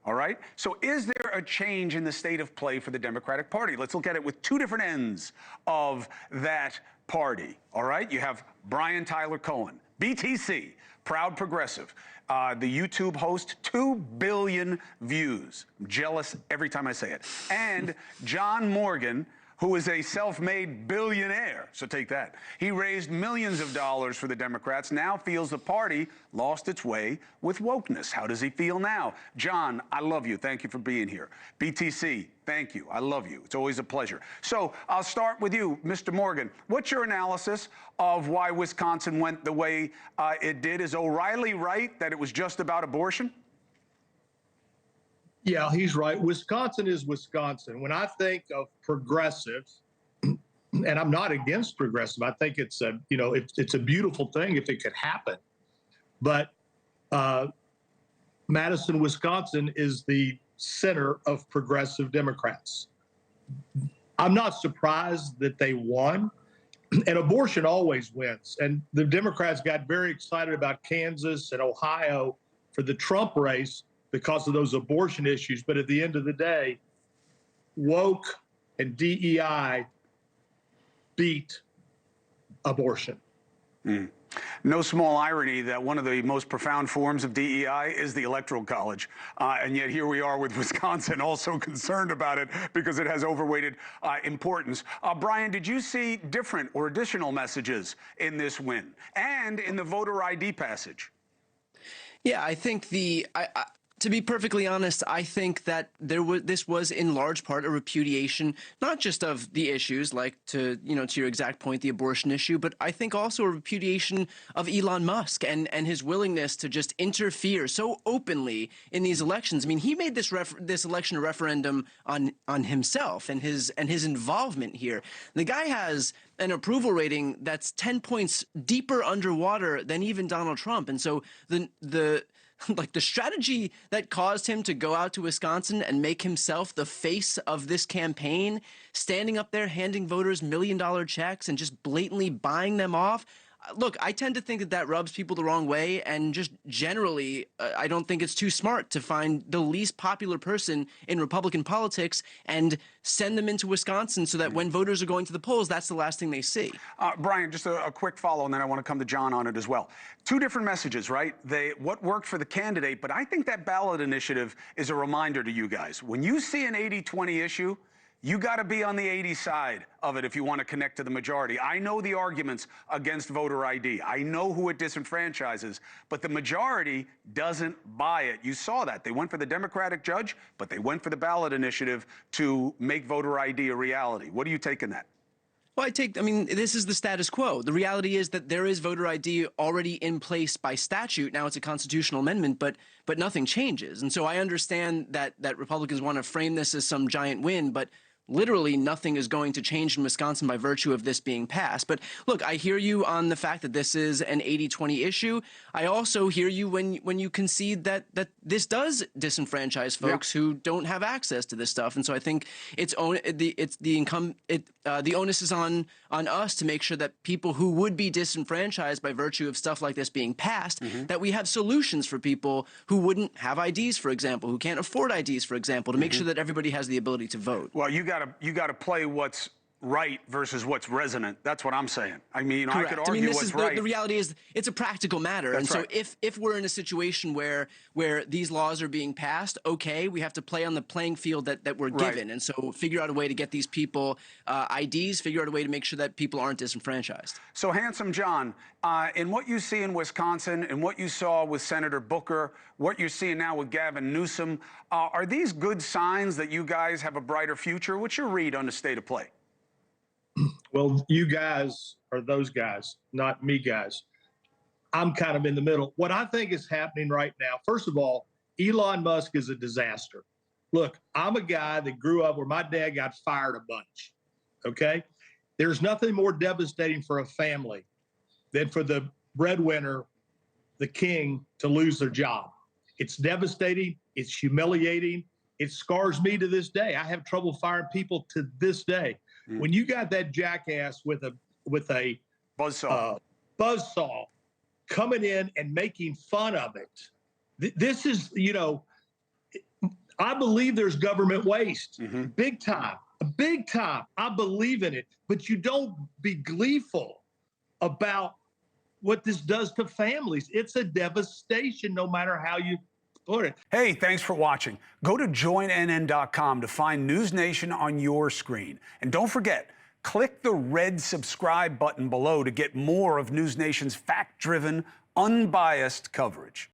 All right? So is there a change in the state of play for the Democratic Party? Let's look at it with two different ends of that party. All right? You have Tyler Cohen, BTC, proud progressive. The YouTube host, 2 billion views. I'm jealous every time I say it. And John Morgan, who is a self-made billionaire. So take that. He raised millions of dollars for the Democrats, now feels the party lost its way with wokeness. How does he feel now? John, I love you. Thank you for being here. BTC, thank you. I love you. It's always a pleasure. So I'll start with you, Mr. Morgan. What's your analysis of why Wisconsin went the way it did? Is O'Reilly right that it was just about abortion? Yeah, he's right. Wisconsin is Wisconsin. When I think of progressives, and I'm not against progressive, I think it's a, it's a beautiful thing if it could happen. But Madison, Wisconsin is the center of progressive Democrats. I'm not surprised that they won. And abortion always wins. And the Democrats got very excited about Kansas and Ohio for the Trump race because of those abortion issues. But at the end of the day, woke and DEI beat abortion. Mm. No small irony that one of the most profound forms of DEI is the Electoral College. And yet here we are with Wisconsin also concerned about it because it has overweighted importance. Brian, did you see different or additional messages in this win and in the voter ID passage? Yeah, I think to be perfectly honest, I think that this was in large part a repudiation, not just of the issues like to your exact point, the abortion issue, but I think also a repudiation of Elon Musk and his willingness to just interfere so openly in these elections. I mean, he made this election a referendum on himself and his involvement here. The guy has an approval rating that's 10 points deeper underwater than even Donald Trump, and so the strategy that caused him to go out to Wisconsin and make himself the face of this campaign, standing up there, handing voters $1 million checks and just blatantly buying them off. Look, I tend to think that rubs people the wrong way, and just generally, I don't think it's too smart to find the least popular person in Republican politics and send them into Wisconsin so that when voters are going to the polls, that's the last thing they see. Brian, just a quick follow, and then I want to come to John on it as well. Two different messages, right? What worked for the candidate, but I think that ballot initiative is a reminder to you guys. When you see an 80-20 issue, you got to be on the 80 side of it if you want to connect to the majority. I know the arguments against voter ID. I know who it disenfranchises, but the majority doesn't buy it. You saw that. They went for the Democratic judge, but they went for the ballot initiative to make voter ID a reality. What do you take in that? Well, I mean, this is the status quo. The reality is that there is voter ID already in place by statute. Now it's a constitutional amendment, but nothing changes. And so I understand that Republicans want to frame this as some giant win, but literally nothing is going to change in Wisconsin by virtue of this being passed. But look, I hear you on the fact that this is an 80-20 issue. I also hear you when you concede that this does disenfranchise folks who don't have access to this stuff. And so I think the onus is on us to make sure that people who would be disenfranchised by virtue of stuff like this being passed, that we have solutions for people who wouldn't have IDs, for example, who can't afford IDs, for example, to make sure that everybody has the ability to vote. Well, you got to play what's right versus what's resonant. That's what I'm saying. I mean, correct. I could argue what's right. The reality is it's a practical matter. That's and right. So if we're in a situation where these laws are being passed, okay, we have to play on the playing field that we're given. And so figure out a way to get these people IDs, figure out a way to make sure that people aren't disenfranchised. So Handsome John, in what you see in Wisconsin and what you saw with Senator Booker, what you're seeing now with Gavin Newsom, are these good signs that you guys have a brighter future? What's your read on the state of play? Well, you guys are those guys, not me guys. I'm kind of in the middle. What I think is happening right now, first of all, Elon Musk is a disaster. Look, I'm a guy that grew up where my dad got fired a bunch, okay? There's nothing more devastating for a family than for the breadwinner, the king, to lose their job. It's devastating. It's humiliating. It scars me to this day. I have trouble firing people to this day. When you got that jackass with a buzzsaw coming in and making fun of it, this is, I believe there's government waste, big time, big time. I believe in it, but you don't be gleeful about what this does to families. It's a devastation, no matter how you put it. Hey, thanks for watching. Go to joinnn.com to find NewsNation on your screen. And don't forget, click the red subscribe button below to get more of NewsNation's fact-driven, unbiased coverage.